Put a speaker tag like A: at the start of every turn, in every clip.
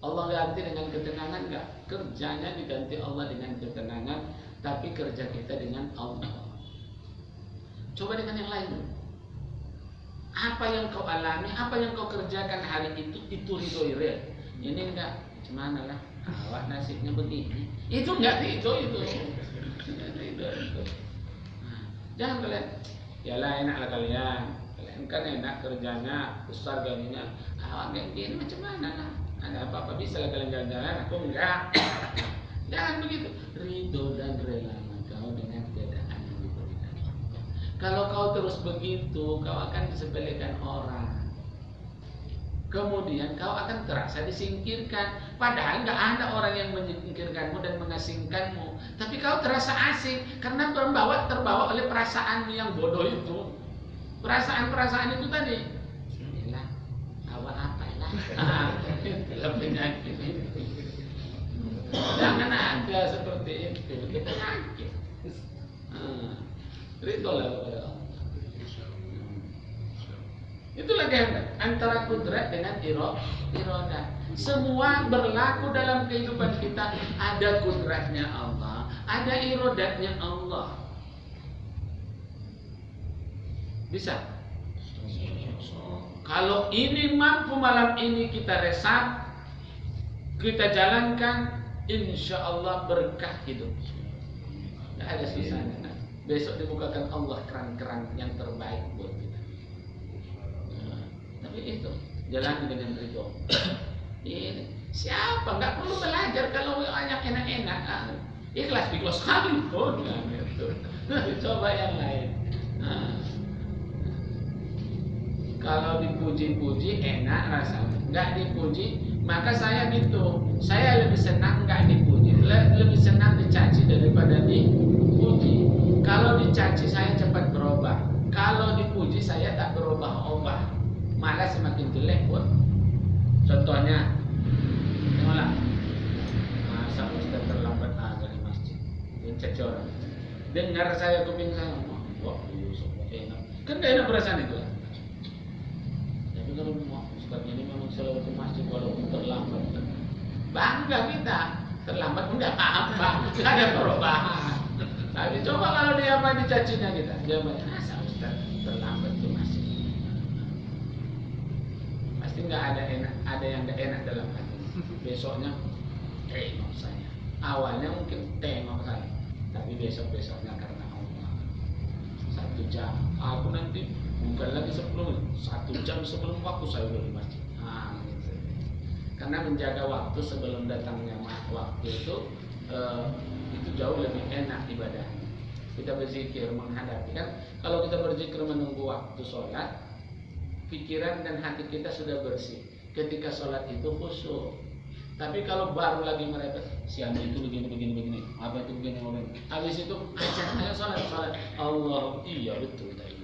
A: Allah ganti dengan ketenangan enggak? Kerjanya diganti Allah dengan ketenangan, tapi kerja kita dengan Allah. Coba dengan yang lain. Apa yang kau alami, apa yang kau kerjakan hari itu ridho real. Ini enggak, gimana lah, awak nasibnya begini. Itu enggak itu. Jangan kalian, ya lah enaklah kalian kan enak kerjanya, besar gajinya. Awak kayak gini macam mana lah? Ada apa-apa bisa lah kalian jalan-jalan, aku enggak. Jangan begitu. Ridho dan rela kau dengan keadaan yang diberikan Allah. Kalau kau terus begitu, kau akan disepelekan orang. Kemudian kau akan terasa disingkirkan. Padahal nggak ada orang yang menyingkirkanmu dan mengasingkanmu. Tapi kau terasa asing karena terbawa oleh perasaanmu yang bodoh itu. Perasaan-perasaan itu tadi. Inilah awak apalah. Itulah penyakit itu. Jangan ada seperti itu. Itu penyakit. Ridholah kepada Allah. Itulah kehendak antara kudrat dengan iroda. Semua berlaku dalam kehidupan kita. Ada kudratnya Allah, ada irodatnya Allah. Bisa? Kalau ini mampu malam ini kita resap, kita jalankan, insya Allah berkah hidup. Tidak ada susahnya. Besok dibukakan Allah keran-keran yang terbaik buat kita. Tapi itu jalan dengan ridho. Siapa nggak perlu belajar kalau banyak enak-enak. Ikhlas sekali pun. Coba yang lain. Kalau dipuji-puji enak rasanya, nggak dipuji maka saya gitu. Saya lebih senang nggak dipuji, lebih senang dicaci daripada dipuji. Kalau dicaci saya cepat berubah, kalau dipuji saya tak berubah-ubah, malah semakin jelek pun. Contohnya, malah masa Ustaz terlambat azan di masjid, mencaci orang. Dengar saya kuping saya, wah Yusuf enak, kan gak enak perasaan itu. Tapi kalau Ustaz ini memang selalu ke masjid walaupun terlambat, bangga kita. Terlambat pun gak apa-apa, gak ada perubahan. Tapi coba kalau dia apa dicacinya kita, dia masa Ustaz terlambat ke masjid. Pasti nggak ada enak, ada yang nggak enak dalam hati. Besoknya tengok saya. Awalnya mungkin tengok saya, tapi besoknya karena Allah. 1 jam, aku nanti bukan lagi 10 menit, 1 jam sebelum waktu saya udah di masjid. Gitu. Karena menjaga waktu sebelum datangnya waktu itu jauh lebih enak ibadahnya. Kita berzikir menghadapi, kan kalau kita berzikir menunggu waktu sholat, pikiran dan hati kita sudah bersih. Ketika sholat itu khusyuk. Tapi kalau baru lagi merepet, siang itu begini, apa itu begini. Habis itu ayo sholat. Allah, iya betul tadi.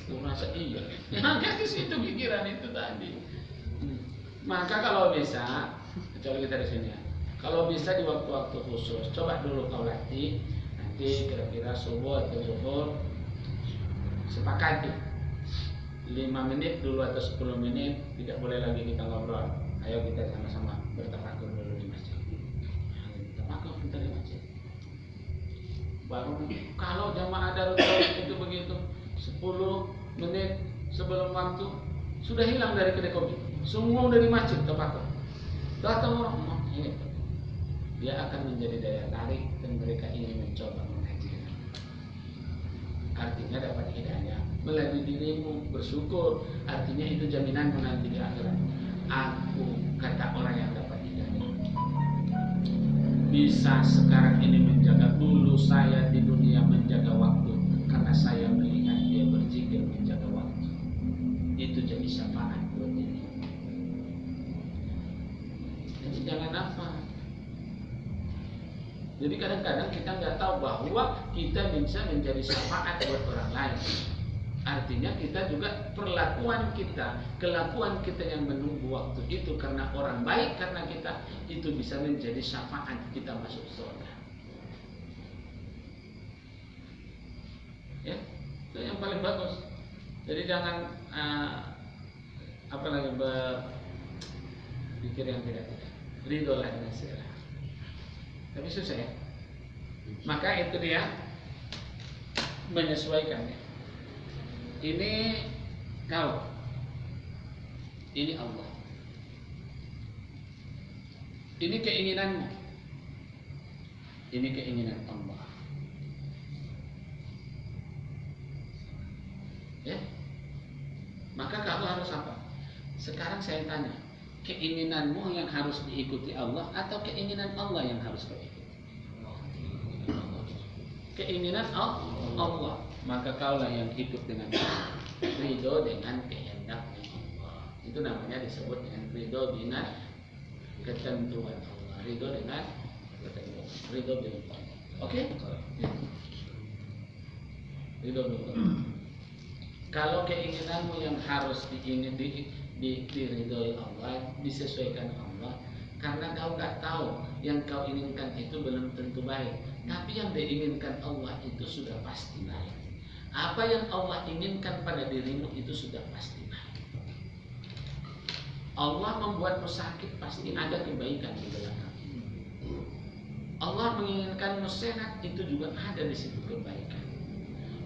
A: Merasa iya. Maka di situ pikiran itu tadi. Maka kalau bisa, kecuali kita di sini ya. Kalau bisa di waktu-waktu khusus, coba dulu kau latih. Nanti kira-kira subuh atau zuhur sepakati 5 menit dulu atau 10 menit, tidak boleh lagi kita ngobrol. Ayo kita sama-sama bertafakur dulu di masjid. Tafakur kita di masjid. Baru kalau jamaah darul itu begitu 10 menit sebelum waktu sudah hilang dari kedai kopi. Semua udah di masjid tafakur. Datang orang ini. Dia akan menjadi daya tarik dan mereka ingin mencoba mengaji. Artinya dapat hidayah melalui dirimu, bersyukur. Artinya itu jaminan nanti di akhirat. Aku kata orang yang dapat hidayah bisa sekarang ini menjaga. Dulu saya di dunia menjaga waktu karena saya melihat dia berzikir menjaga waktu. Itu jadi syafaat buat diri. Jadi jangan apa. Jadi kadang-kadang kita nggak tahu bahwa kita bisa menjadi syafaat buat orang lain. Artinya kita juga kelakuan kita yang menunggu waktu itu karena orang baik karena kita itu bisa menjadi syafaat kita masuk surga. Ya, itu yang paling bagus. Jadi jangan apalagi berpikir yang tidak. ridolah dengan segala. Tapi susah ya. Maka itu dia menyesuaikannya. Ini kau, ini Allah, ini keinginanmu, ini keinginan Allah. Ya, maka kamu harus apa? Sekarang saya tanya, keinginanmu yang harus diikuti Allah atau keinginan Allah yang harus kau ikuti? Keinginan Allah, maka kaulah yang hidup dengan ridho dengan kehendaknya Allah. Itu namanya disebut dengan ridho dengan ketentuan Allah. Ridho dengan ketentuan. Ridho dengan Allah. Oke? Ridho dengan Allah. Kalau keinginanmu yang harus diridhoi Allah, disesuaikan Allah, karena kau nggak tahu yang kau inginkan itu belum tentu baik, tapi yang diinginkan Allah itu sudah pasti baik. Apa yang Allah inginkan pada dirimu itu sudah pasti baik. Allah membuatmu sakit, pasti ada kebaikan di belakang. Allah menginginkanmu sehat, itu juga ada di situ kebaikan.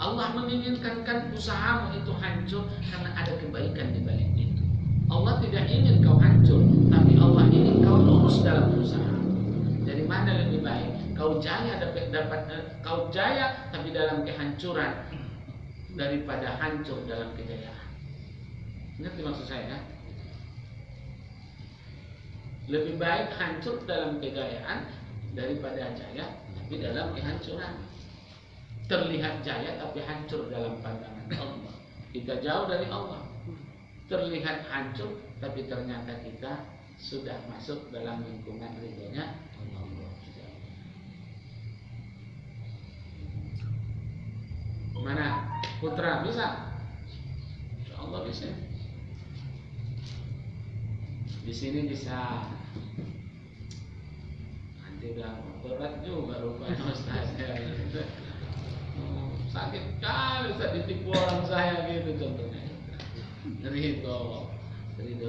A: Allah menginginkan usahamu itu hancur, karena ada kebaikan di balik itu. Allah tidak ingin kau hancur, tapi Allah ingin kau lurus dalam usaha. Jadi mana lebih baik? Kau jaya kau jaya tapi dalam kehancuran daripada hancur dalam kejayaan. Ngerti maksud saya kan? Lebih baik hancur dalam kejayaan daripada jaya tapi dalam kehancuran. Terlihat jaya tapi hancur dalam pandangan Allah. Kita jauh dari Allah. Terlihat hancur tapi ternyata kita sudah masuk dalam lingkungan ridhonya Allah. Mana? Putra bisa? Insyaallah bisa. Di sini bisa. Nanti udah berat juga rupanya Ustaz. Sakit kali Ustaz ditipu orang saya gitu contohnya. Ridho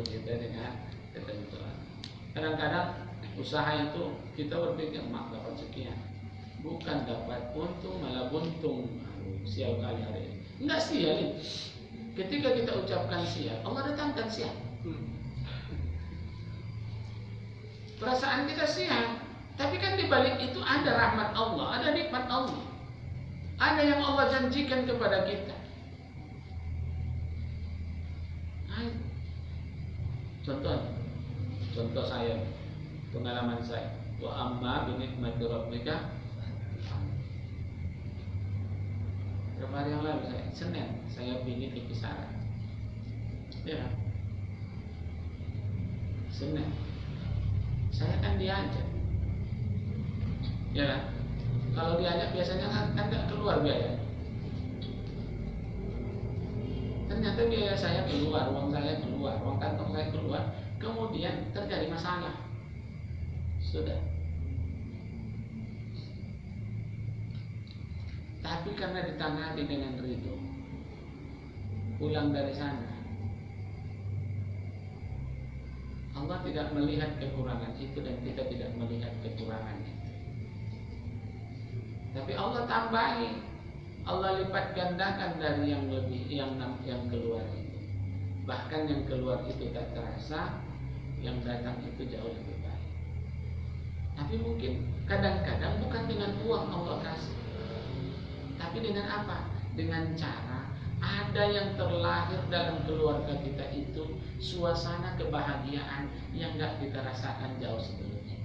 A: kita dengan ketentuan. Kadang-kadang usaha itu kita berpikir mak dapat sekian, bukan dapat untung malah buntung. Sial kali hari ini. Enggak sial ini. Ketika kita ucapkan sial, Allah datangkan sial. Perasaan kita sial, tapi kan di balik itu ada rahmat Allah, ada nikmat Allah, ada yang Allah janjikan kepada kita. Contoh saya, pengalaman saya. Wa amma bi nikmati rabbika. Berapa hari yang lalu Senin saya pergi ke Kisaran. Ya. Senin. Saya kan diajak. Ya kan? Kalau diajak biasanya kan nggak keluar biaya. Ternyata biaya saya keluar, uang saya keluar, uang kantong saya keluar. Kemudian terjadi masalah. Sudah. Tapi karena ditangani dengan ridho, pulang dari sana, Allah tidak melihat kekurangan itu dan kita tidak melihat kekurangan itu. Tapi Allah tambahi, Allah lipat gandakan dari yang lebih yang keluar itu. Bahkan yang keluar itu tak terasa, yang datang itu jauh lebih baik. Tapi mungkin kadang-kadang bukan dengan uang Allah kasih, tapi dengan apa? Dengan cara ada yang terlahir dalam keluarga kita itu suasana kebahagiaan yang gak kita rasakan jauh sebelumnya.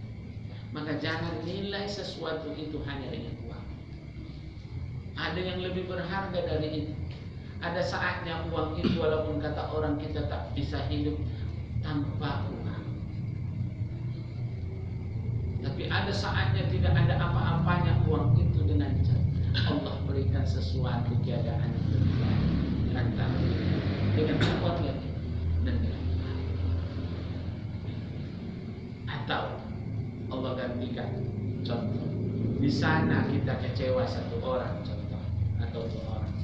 A: Maka jangan nilai sesuatu itu hanya dengan uang. Ada yang lebih berharga dari itu. Ada saatnya uang itu walaupun kata orang kita tak bisa hidup tanpa uang. Tapi ada saatnya tidak ada apa-apanya uang itu dengan cara Allah berikan sesuatu keadaan yang lebih baik antara dengan uang yang itu dan dengan uang. Atau Allah gantikan contoh. Di sana kita kecewa satu orang contoh atau dua orang.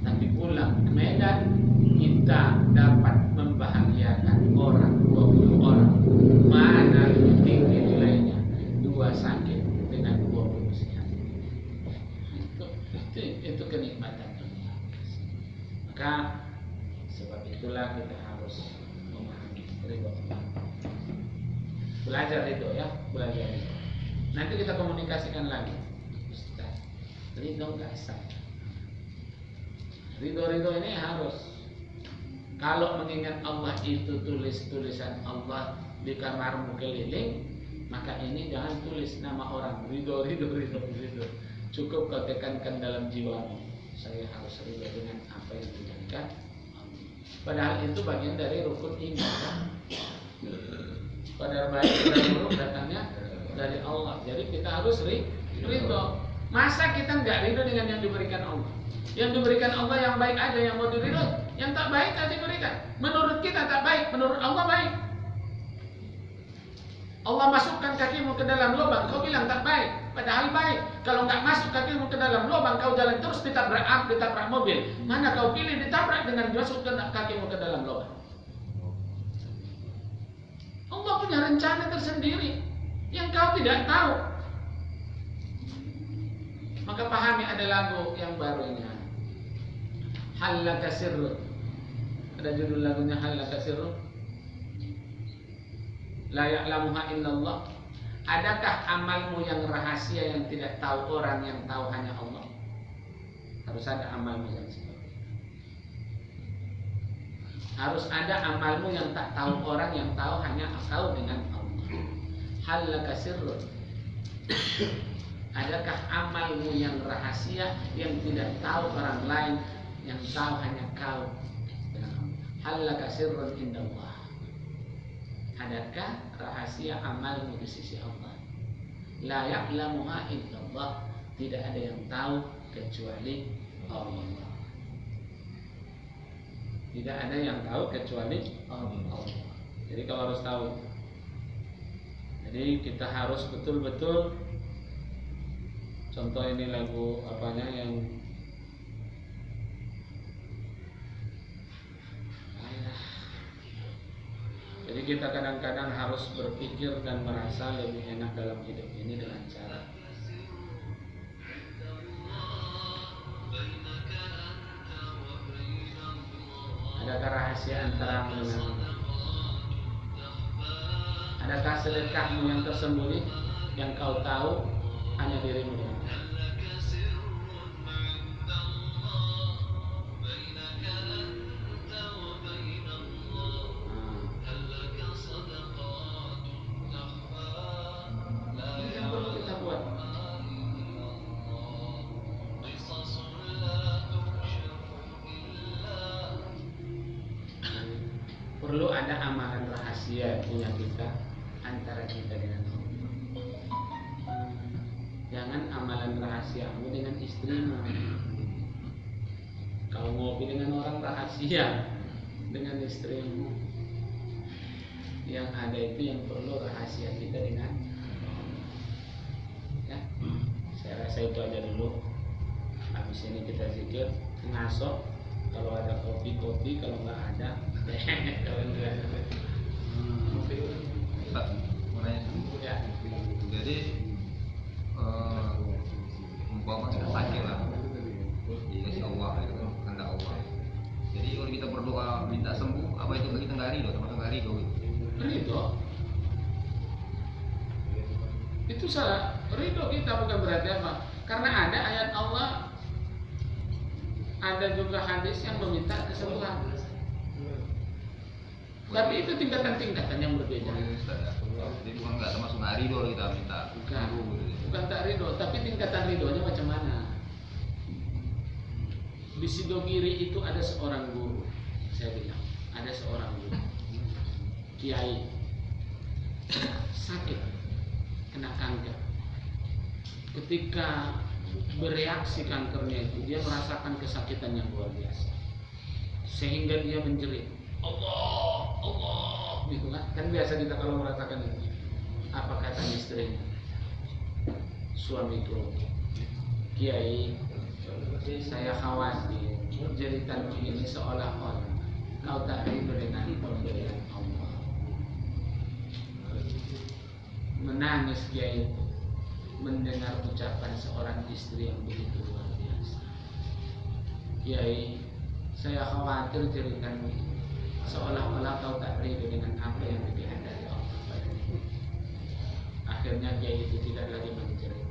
A: Tapi pulang ke Medan kita dapat membahagiakan orang 20 orang. Mana lebih Belajar itu ya, belajar itu. Nanti kita komunikasikan lagi. Ustaz, ridho nggak sah. Ridho ini harus. Kalau mengingat Allah itu tulisan Allah di kamarmu keliling, maka ini jangan tulis nama orang. Ridho. Cukup kau tekankan dalam jiwamu. Saya harus ridho dengan apa yang dijanjikan. Padahal itu bagian dari rukun iman. Qadar baik dan buruk datangnya dari Allah. Jadi kita harus ridho. Masa kita nggak ridho dengan yang diberikan Allah? Yang diberikan Allah yang baik aja yang mau diridho, yang tak baik tak diberikan. Menurut kita tak baik, menurut Allah baik. Allah masukkan kakimu ke dalam lubang, kau bilang tak baik, padahal baik. Kalau nggak masuk kakimu ke dalam lubang, kau jalan terus ditabrak mobil. Mana kau pilih ditabrak dengan masukkan kakimu ke dalam lubang? Allah punya rencana tersendiri yang kau tidak tahu. Maka pahami, ada lagu yang baru ini, Hal laka sirrun. Ada judul lagunya Hal laka sirrun. La ya'lamuha illallah. Adakah amalmu yang rahasia yang tidak tahu orang, yang tahu hanya Allah? Harus ada amalmu yang seperti itu. Harus ada amalmu yang tak tahu orang, yang tahu hanya kau dengan Allah. Hal laka sirrun. Adakah amalmu yang rahasia yang tidak tahu orang lain, yang tahu hanya kau dengan Allah? Hal laka sirrun indallah. Adakah rahasia amalmu di sisi Allah? La ya'lamuha illallah. Tidak ada yang tahu kecuali Allah. Tidak ada yang tahu kecuali Allah. Jadi kalau harus tahu. Jadi kita harus betul-betul. Contoh ini lagu apanya yang jadi kita kadang-kadang harus berpikir dan merasa lebih enak dalam hidup ini dengan cara adakah rahasia antara dengan adakah sedekahmu yang tersembunyi yang kau tahu hanya dirimu dengan perlu ada amalan rahasia punya kita antara kita dengan Allah. Jangan amalan rahasiamu dengan istrimu. Kalau ngopi dengan orang rahasia dengan istrimu. Yang ada itu yang perlu rahasia kita dengan Allah. Ya, saya rasa itu aja dulu. Habis ini kita zikir, ngasok. Kalau ada kopi, kalau nggak ada, kalau enggak
B: Ustaz, mau nanya dulu.
A: ya.
B: Jadi umpama kita sakit lah, dikasih Allah, itu kan kehendak Allah. Jadi kalau kita berdoa minta sembuh, apa itu kita nggak ridho, termasuk nggak ridho gitu?
A: Ridho. Itu salah. Ridho kita bukan berarti apa? Karena ada ayat Allah. Ada juga hadis yang meminta kesembuhan. Tapi itu tingkatan-tingkatan yang berbeda.
B: Jadi bukan nggak termasuk nggak ridho kita minta.
A: Bukan tak ridho, tapi tingkatan ridhonya macam mana? Di Sidogiri itu ada seorang guru, saya bilang, ada seorang guru, kiai, sakit, kena kanker. Ketika bereaksi kankernya itu, dia merasakan kesakitan yang luar biasa, sehingga dia menjerit, Allah, gitu kan? Kan biasa kita kalau merasakan itu, apa kata istrinya? Suamiku, kiai, saya khawatir jeritanmu ini seolah-olah kau tak ridho dengan pemberian Allah. Menangis kiai itu mendengar ucapan seorang istri yang begitu luar biasa. Kiai, saya khawatir jeritanmu seolah-olah kau tak ridho dengan apa yang dikehendaki Allah. Akhirnya dia itu tidak lagi menjerit.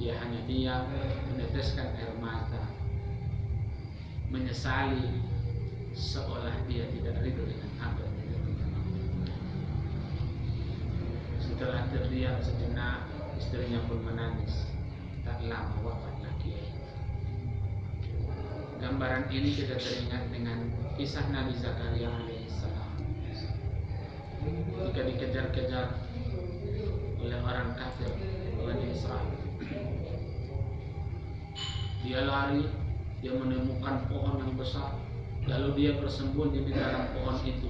A: Dia hanya diam, meneteskan air mata, menyesali, seolah dia tidak ridho dengan apa yang dilakukan. Setelah terdiam sejenak, istrinya pun menangis. Tak lama wafatlah Kiai. Gambaran ini kita teringat dengan kisah Nabi Zakaria alaihissalam. Ketika dikejar-kejar oleh orang kafir, oleh Israel, dia lari, dia menemukan pohon yang besar, lalu dia bersembunyi di dalam pohon itu,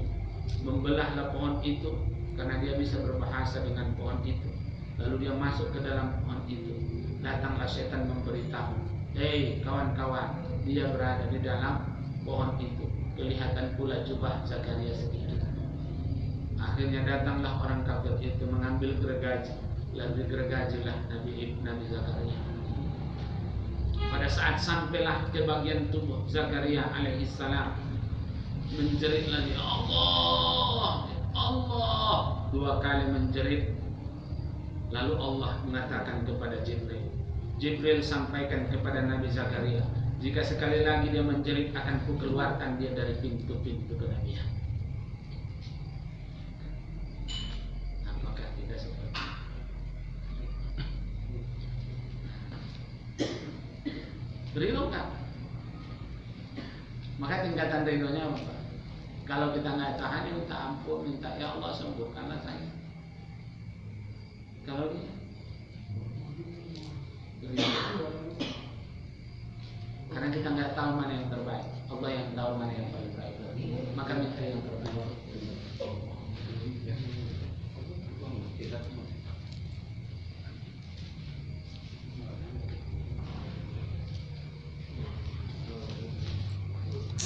A: membelahlah pohon itu karena dia bisa berbahasa dengan pohon itu. Lalu dia masuk ke dalam pohon itu. Datanglah setan memberitahu, "Hei kawan-kawan, dia berada di dalam pohon itu." Kelihatan pula jubah Zakaria sedikit. Akhirnya datanglah orang kafir itu mengambil gergaji, lalu digergajilah Nabi Zakaria. Pada saat sampailah ke bagian tubuh Zakaria alaihissalam, menjerit lagi, Allah, Allah, 2 kali menjerit. Lalu Allah mengatakan kepada Jibril, Jibril sampaikan kepada Nabi Zakaria, jika sekali lagi dia menjerit, akan kukeluarkan dia dari pintu-pintu kenabian. Apakah tidak seperti itu? Ridho kan? Maka tingkatan ridhonya apa? Kalau kita nggak tahan, ya minta ampun, minta ya Allah sembuhkanlah saya. Kalau dia ridho, karena kita nggak tahu mana yang terbaik, Allah yang tahu mana yang paling baik, maka minta yang terbaik.